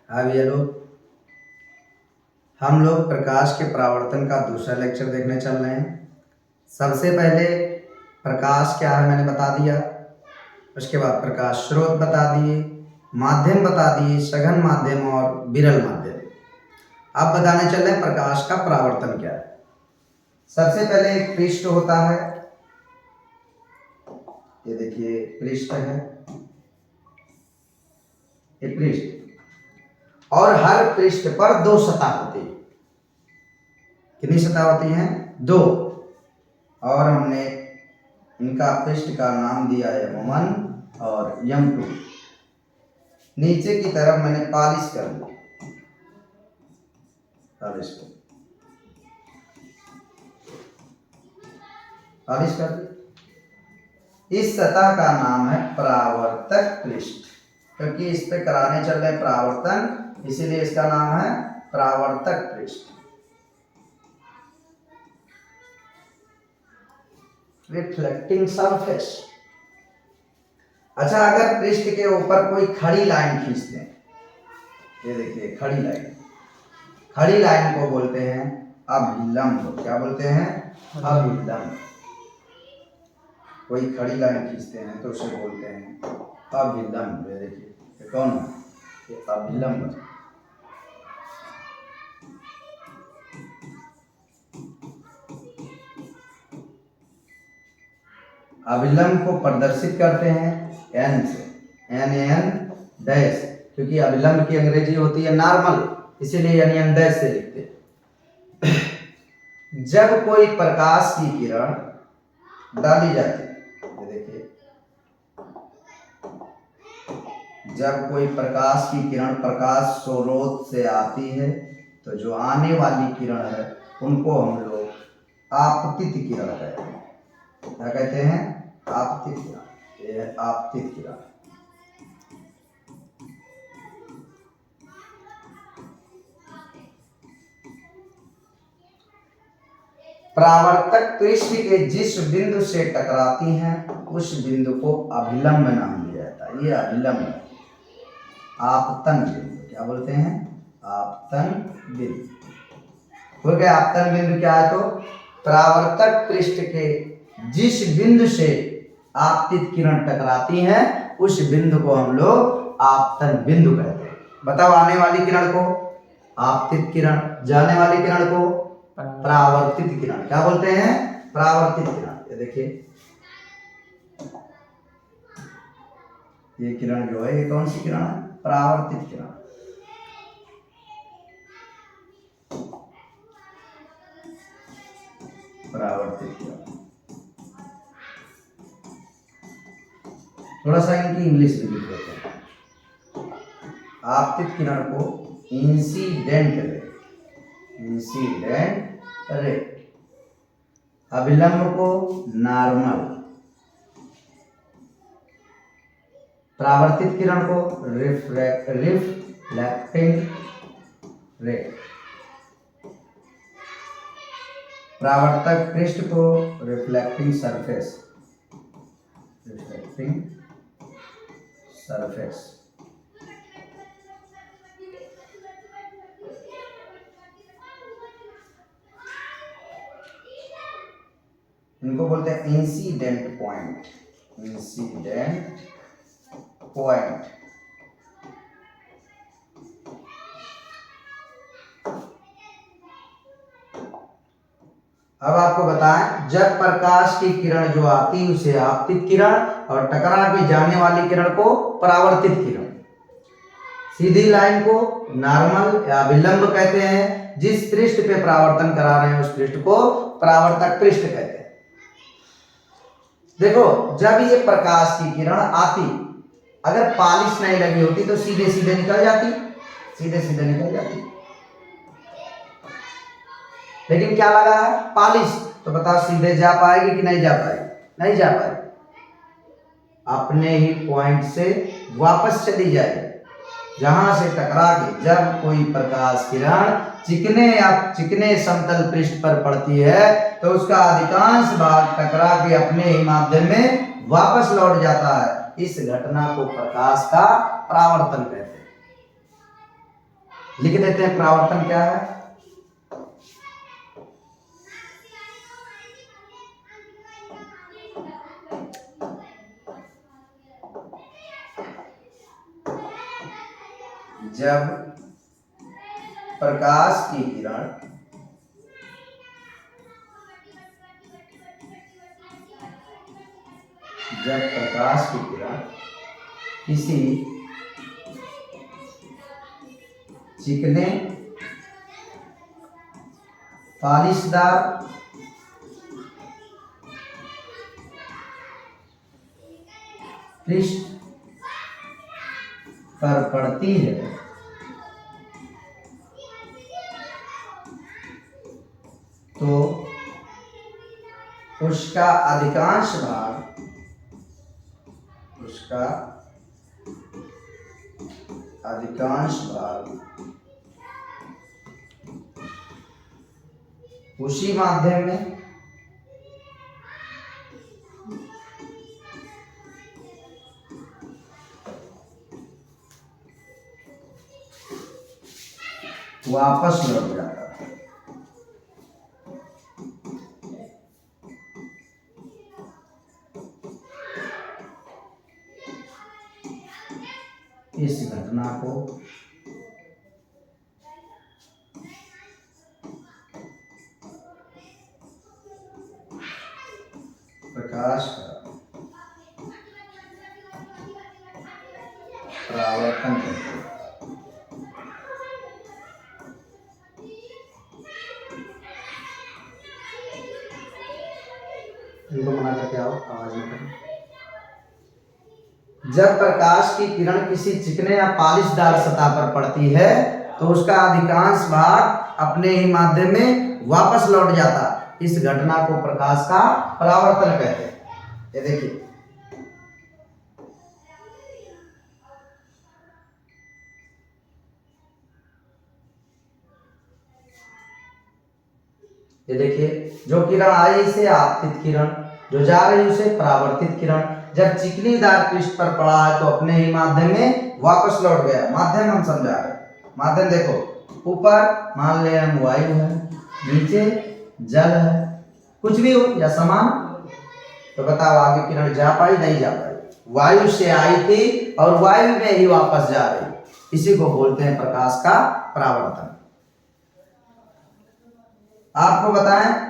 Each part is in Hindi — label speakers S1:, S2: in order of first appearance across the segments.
S1: हाँ भैया लोग, हम लोग प्रकाश के परावर्तन का दूसरा लेक्चर देखने चल रहे हैं। सबसे पहले प्रकाश क्या है मैंने बता दिया, उसके बाद प्रकाश स्रोत बता दिए, माध्यम बता दिए, सघन माध्यम और विरल माध्यम। अब बताने चल रहे हैं प्रकाश का परावर्तन क्या है। सबसे पहले एक पृष्ठ होता है, ये देखिए पृष्ठ है, ये पृष्ठ, और हर पृष्ठ पर दो सतह होती है। कितनी सतह होती हैं? दो। और हमने इनका पृष्ठ का नाम दिया है M1 और M2। नीचे की तरफ मैंने पॉलिश कर दी, पॉलिश कर दी। इस सतह का नाम है परावर्तक पृष्ठ, क्योंकि इस पे कराने चल रहे परावर्तन, इसीलिए इसका नाम है परावर्तक पृष्ठ। Reflecting surface. अच्छा, अगर पृष्ठ के ऊपर कोई खड़ी लाइन खींचते हैं, ये देखिए खड़ी लाइन, खड़ी लाइन को बोलते हैं अभिलंब। क्या बोलते हैं? अभिलंब। कोई खड़ी लाइन खींचते हैं तो उसे बोलते हैं अभिलंब। ये देखिए ये कौन है? ये अभिलंब। अभिलंब को प्रदर्शित करते हैं एन से, एन डैश, क्योंकि अभिलंब की अंग्रेजी होती है नॉर्मल, इसीलिए एन डैश से लिखते हैं। जब कोई प्रकाश की किरण डाली जाती है, ये देखिए, जब कोई प्रकाश की किरण प्रकाश स्रोत से आती है तो जो आने वाली किरण है उनको हम लोग आपतित किरण कहते हैं। क्या कहते हैं? आपतित किरण। ये है आपतित किरण। परावर्तक पृष्ठ के जिस बिंदु से टकराती हैं उस बिंदु को अभिलंब नाम दिया जाता है। ये अभिलंब है। आपतन बिंदु क्या बोलते हैं? आपतन बिंदु। हो गया। आपतन बिंदु क्या है? तो परावर्तक पृष्ठ के जिस बिंदु से आपतित किरण टकराती है उस बिंदु को हम लोग आपतन बिंदु कहते हैं। बताओ, आने वाली किरण को आपतित किरण, जाने वाली किरण को परावर्तित किरण। क्या बोलते हैं? परावर्तित किरण। ये देखिए, ये किरण जो है ये कौन सी किरण है? परावर्तित किरण। परावर्तित किरण। थोड़ा सा इनकी इंग्लिश भी लिख देते हैं। आपतित किरण को इंसिडेंट रे, इंसिडेंट रे। अभिलंब को नॉर्मल। परावर्तित किरण को रिफ्लेक्टिंग रे। परावर्तक पृष्ठ को रिफ्लेक्टिंग सरफेस, रिफ्लेक्टिंग सरफेस। इनको बोलते हैं इंसिडेंट पॉइंट, इंसिडेंट पॉइंट। अब आपको बताएं, जब प्रकाश की किरण जो आती उसे आपतित किरण और टकरा के जाने वाली किरण को परावर्तित किरण। सीधी लाइन को नॉर्मल या विलंब कहते हैं। जिस पृष्ठ पे परावर्तन करा रहे हैं उस पृष्ठ को परावर्तक पृष्ठ कहते हैं। देखो, जब ये प्रकाश की किरण आती, अगर पॉलिश नहीं लगी होती तो सीधे सीधे निकल जाती, सीधे सीधे निकल जाती। लेकिन क्या लगा है? पॉलिश। तो बताओ सीधे जा पाएगी कि नहीं जा पाएगी? नहीं जा पाएगी। अपने ही पॉइंट से वापस चली जाएगी जहां से टकरा के। जब कोई प्रकाश किरण चिकने समतल पृष्ठ पर पड़ती है तो उसका अधिकांश भाग टकरा के अपने ही माध्यम में वापस लौट जाता है। इस घटना को प्रकाश का परावर्तन कहते हैं। लिख देते हैं परावर्तन क्या है। जब प्रकाश की किरण किसी चिकने पालिशदार पृष्ठ पर पड़ती है तो उसका अधिकांश भाग उसी माध्यम में वापस लौट जाता है। इस घटना को प्रकाश का परावर्तन कहते हैं। इनको मना करके आओ, आवाज न करें। जब प्रकाश की किरण किसी चिकने या पालिशदार सतह पर पड़ती है तो उसका अधिकांश भाग अपने ही माध्यम में वापस लौट जाता। इस घटना को प्रकाश का परावर्तन कहते हैं। ये देखिए, जो किरण आई इसे आपतित किरण, जो जा रही उसे परावर्तित किरण। जब चिकनीदार पृष्ठ पर पड़ा है तो अपने ही माध्यम में वापस लौट गया। माध्यम हम समझा रहे। माध्यम देखो, ऊपर मान ले हम वायु है, नीचे जल है, कुछ भी हो या समान, तो बताओ आगे किरण जा पाई नहीं जा पाई? वायु से आई थी और वायु में ही वापस जा रही, इसी को बोलते हैं प्रकाश का परावर्तन। आपको बताएं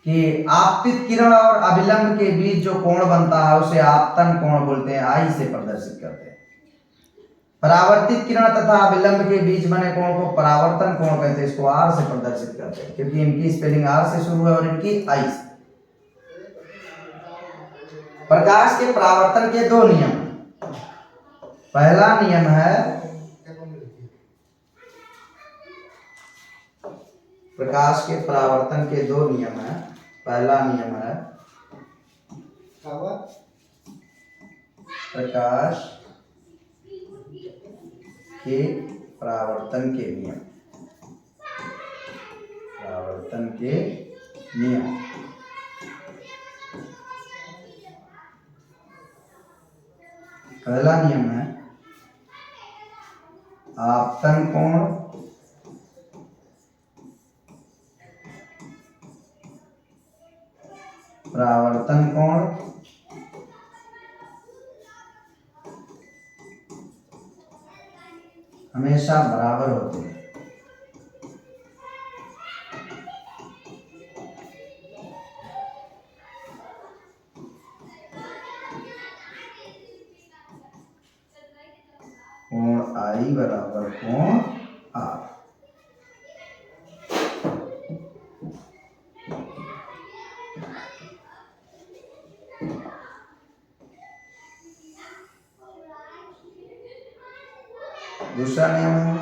S1: कि आपतित किरण और अभिलंब के बीच जो कोण बनता है उसे आपतन कोण बोलते हैं, आई से प्रदर्शित करते हैं। परावर्तित किरण तथा अभिलंब के बीच बने कोण को परावर्तन कोण कहते हैं, इसको आर से प्रदर्शित करते हैं क्योंकि इनकी स्पेलिंग आर से शुरू है और इनकी आई से। प्रकाश के परावर्तन के दो नियम। पहला नियम है प्रकाश के परावर्तन के दो नियम है। पहला नियम है प्रकाश के परावर्तन के नियम। पहला नियम है आपतन कोण परावर्तन कोण हमेशा बराबर होते हैं। कोण आई बराबर कोण आर। दूसरा नियम है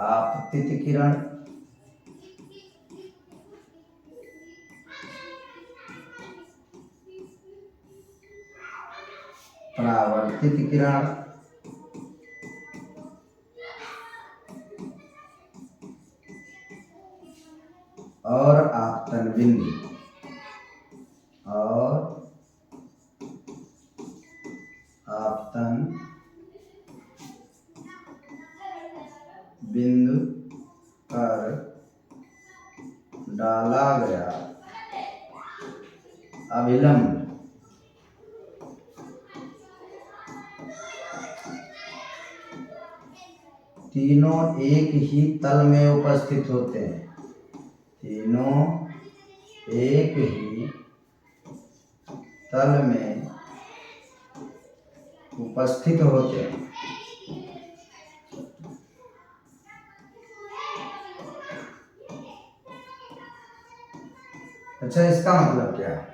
S1: आपतित किरण परावर्तित किरण और आपतन बिंदु आपतन बिंदु पर डाला गया अभिलंब तीनों एक ही तल में उपस्थित होते हैं। तीनों एक ही तल में उपस्थित होते हैं। अच्छा, इसका मतलब क्या है?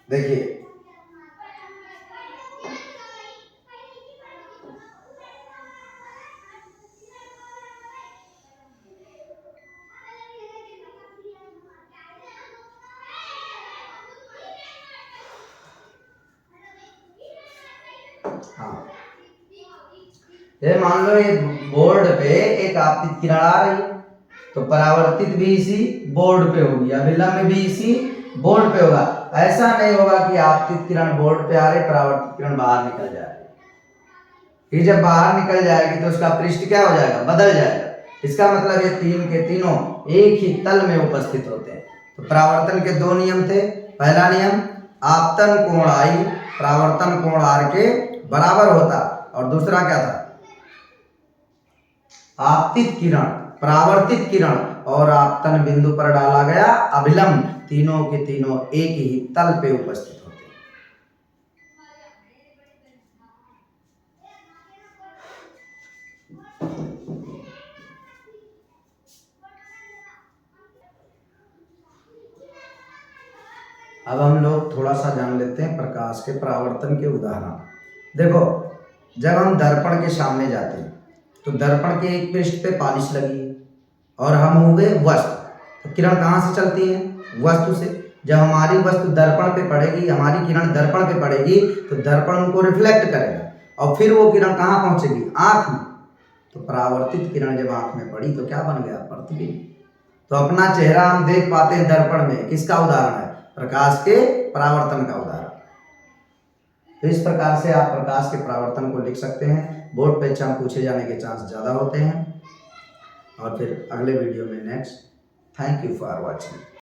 S1: देखिए, हाँ, ये मान लो ये बोर्ड पे एक आपतित किरण आ रही है, तो परावर्तित भी इसी बोर्ड पे होगी, अभिलंब भी इसी बोर्ड पे होगा। ऐसा नहीं होगा कि आपतित किरण बोर्ड पे आ रही, परावर्तित किरण बाहर निकल जा रही। ये जब बाहर निकल जाएगी तो उसका पृष्ठ क्या हो जाएगा? बदल जाएगा। इसका मतलब ये तीन के तीनों एक ही तल में उपस्थित होते हैं। तो परावर्तन के दो नियम थे। पहला नियम, आपतन कोण आई परावर्तन कोण आर के बराबर होता, और दूसरा क्या था? आपतित किरण, परावर्तित किरण और आपतन बिंदु पर डाला गया अभिलंब तीनों के तीनों एक ही तल पे उपस्थित होते हैं। अब हम लोग थोड़ा सा जान लेते हैं प्रकाश के परावर्तन के उदाहरण। देखो, जब हम दर्पण के सामने जाते हैं तो दर्पण के एक पृष्ठ पे पॉलिश लगी है और हम हो गए वस्तु, तो किरण कहाँ से चलती है? वस्तु से। जब हमारी वस्तु दर्पण पे पड़ेगी, हमारी किरण दर्पण पे पड़ेगी, तो दर्पण उनको रिफ्लेक्ट करेगा और फिर वो किरण कहाँ पहुंचेगी? आँख में। तो परावर्तित किरण जब आँख में पड़ी तो क्या बन गया? प्रतिबिंब। तो अपना चेहरा हम देख पाते हैं दर्पण में, किसका उदाहरण है? प्रकाश के परावर्तन का उदाहरण। तो इस प्रकार से आप प्रकाश के परावर्तन को लिख सकते हैं। बोर्ड परीक्षा में पूछे जाने के चांस ज़्यादा होते हैं। और फिर अगले वीडियो में next. Thank you for watching.